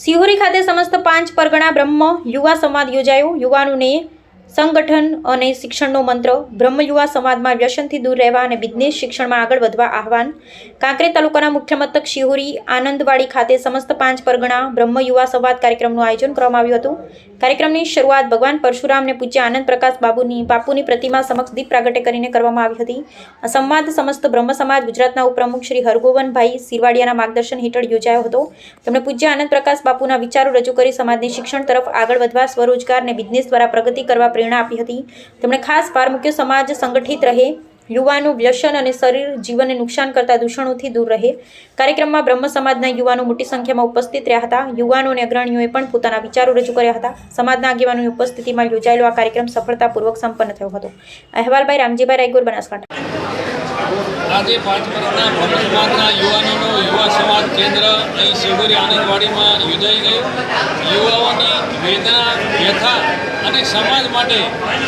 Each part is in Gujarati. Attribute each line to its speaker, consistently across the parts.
Speaker 1: સિહોરી ખાતે સમસ્ત પાંચ પરગણા બ્રહ્મ યુવા સંવાદ યોજાયો। યુવાનોને સંગઠન અને શિક્ષણનો મંત્ર। બ્રહ્મ યુવા સંવાદમાં વ્યસનથી દૂર રહેવા અને બિઝનેસ શિક્ષણમાં આગળ વધવા આહવાન। કાંકરેજ તાલુકાના મુખ્ય મથક સિહોરી આનંદવાડી ખાતે સમસ્ત પાંચ પરગણા બ્રહ્મ યુવા સંવાદ કાર્યક્રમનું આયોજન કરવામાં આવ્યું હતું। કાર્યક્રમની શરૂઆત ભગવાન પરશુરામને પૂજ્ય આનંદ પ્રકાશ બાપુની પ્રતિમા સમક્ષ દીપ પ્રાગટ્ય કરીને કરવામાં આવી હતી। આ સંવાદ સમસ્ત બ્રહ્મ સમાજ ગુજરાતના ઉપપ્રમુખ શ્રી હરગોવનભાઈ સિરવાડિયાના માર્ગદર્શન હેઠળ યોજાયો હતો। તેમણે પૂજ્ય આનંદ પ્રકાશ બાપુના વિચારો રજૂ કરી સમાજને શિક્ષણ તરફ આગળ વધવા, સ્વરોજગાર અને બિઝનેસ દ્વારા પ્રગતિ કરવા પ્રેરણા આપી હતી। તેમણે ખાસ ભાર મૂક્યો સમાજ સંગઠિત રહે, યુવાનો વ્યસન અને શરીર જીવનને નુકસાન કરતા દૂષણોથી દૂર રહે। કાર્યક્રમમાં બ્રહ્મ સમાજના યુવાનો મોટી સંખ્યામાં ઉપસ્થિત રહ્યા હતા। યુવાનો અને અગ્રણીઓએ પણ પોતાના વિચારો રજૂ કર્યા હતા। સમાજના આગેવાનોની ઉપસ્થિતિમાં યોજાયેલો આ કાર્યક્રમ સફળતાપૂર્વક સંપન્ન થયો હતો। અહેવાલભાઈ રામજીભાઈ રાયગોર, બનાસકાંઠા।
Speaker 2: આજે પાંચ પરગણા બ્રહ્મ સમાજના યુવાનોનો યુવા સમાજ કેન્દ્ર અહીં સિહોરી આનંદવાડીમાં યોજાઈ ગયું। યુવાઓની વેદના, વ્યથા અને સમાજ માટે,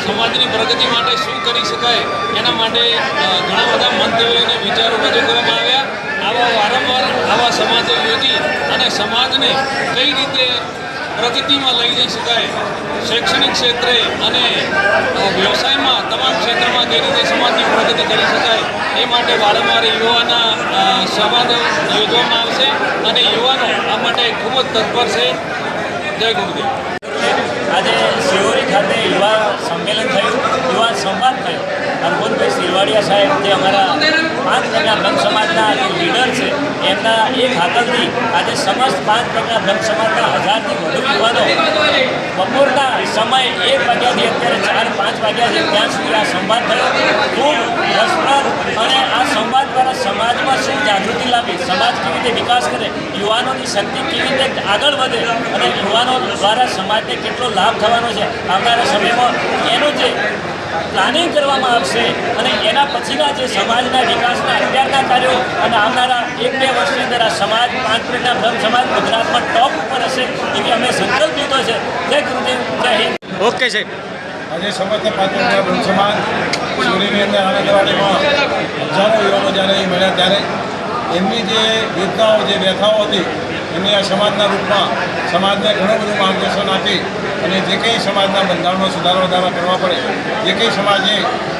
Speaker 2: સમાજની પ્રગતિ માટે શું કરી શકાય એના માટે ઘણા બધા મંતવ્યો અને વિચારો રજૂ કરવામાં આવ્યા। આવા વારંવાર આવા સમાજો યોજી અને સમાજને કઈ રીતે પ્રગતિમાં લઈ જઈ શકાય, શૈક્ષણિક ક્ષેત્રે અને વ્યવસાયમાં તમામ ક્ષેત્રમાં કઈ રીતે સમાજની પ્રગતિ કરી શકાય એ માટે વારંવાર યુવાના સંવાદો યોજવામાં આવશે અને યુવાનો આ માટે ખૂબ જ તત્પર છે। જય ગુરુદેવ।
Speaker 3: આજે સિહોરી ખાતે યુવા સંમેલન થયું, યુવા સંવાદ થયો। હરગોવનભાઈ સિરવાડિયા સાહેબ જે અમારા પાંચ પ્રજ્ઞા બ્રહ્મ સમાજના જે લીડર છે એમના એક હાકલથી આજે સમસ્ત પાંચ પ્રજ્ઞા બ્રહ્મ સમાજના 1000થી વધુ યુવાનો બપોરના સમય 1 વાગ્યાથી અત્યારે 4-5 વાગ્યા છે ત્યાં સુધી આ સંવાદ થયો। ખૂબ રસપ્રદ અને આ સંવાદ દ્વારા સમાજમાં શું જાગૃતિ લાવી, સમાજ કેવી રીતે વિકાસ કરે, યુવાનોની શક્તિ કેવી રીતે આગળ વધે અને યુવાનો દ્વારા સમાજને કેટલો લાભ થવાનો છે આવનારા સમયમાં એનું જે પ્લાનિંગ કરવામાં આવશે અને એના પછીના જે સમાજના વિકાસના અત્યારના કાર્યો અને આવનારા 1-2 વર્ષની અંદર આ સમાજ પાંચ પ્રજ્ઞા બ્રહ્મ સમાજ ગુજરાતમાં ટોપ ઉપર હશે એવી અમે સંકલ્પ લીધો છે। જય ગુરુદેવ, જય હિન્દ।
Speaker 4: ઓકે સાહેબ।
Speaker 5: આજે સમસ્ત પાંચ પ્રજ્ઞા બ્રહ્મ સમાજ સિહોરીની અંદર આનંદવાડીમાં હજારો યુવાનો જ્યારે અહીં મળ્યા ત્યારે એમની જે વેદનાઓ, જે વ્યથાઓ હતી એમની આ સમાજના રૂપમાં સમાજને ઘણું બધું માર્ગદર્શન આપી અને જે કંઈ સમાજના બંધારણનો સુધારો વધારા કરવા પડે, જે કંઈ સમાજે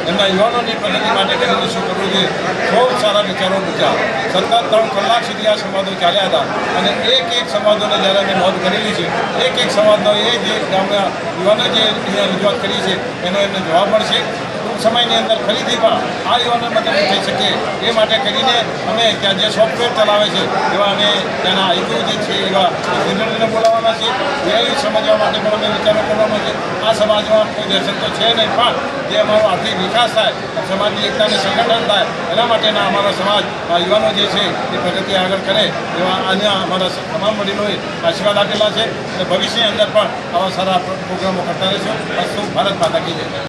Speaker 5: એમના યુવાનોની પ્રગતિ માટે કરીને શું કરવું જોઈએ, ખૂબ સારા વિચારો મૂક્યા। સતત 3 કલાક સુધી આ સંવાદો ચાલ્યા હતા અને એક સંવાદોને જ્યારે અમે નોંધ કરેલી છે, એક સંવાદનો એ જે ગામના યુવાનો જે અહીંયા રજૂઆત કરી છે એનો એમને જવાબ મળશે। ટૂંક સમયની અંદર ફરીથી પણ આ યુવાનો મદદ થઈ શકે એ માટે કરીને અમે ત્યાં જે સોફ્ટવેર ચલાવે છે એવા અમે ત્યાંના આઈક્યુ જે છે એવા ઇન્જિનિયરને બોલાવવાના છે, એ સમજવા માટે પણ અમે વિચારો કરવાના છે। આ સમાજમાં કોઈ વ્યસન તો છે નહીં, પણ જે અમારો આર્થિક વિકાસ થાય, સમાજની એકતાને સંગઠન થાય એના માટેના અમારા સમાજ યુવાનો જે છે એ પ્રગતિ આગળ કરે એવા અહીંયા અમારા તમામ વડીલોએ આશીર્વાદ આપેલા છે અને ભવિષ્યની અંદર પણ આવા સારા પ્રોગ્રામો કરતા રહેશું। ભારત માતા કી જય।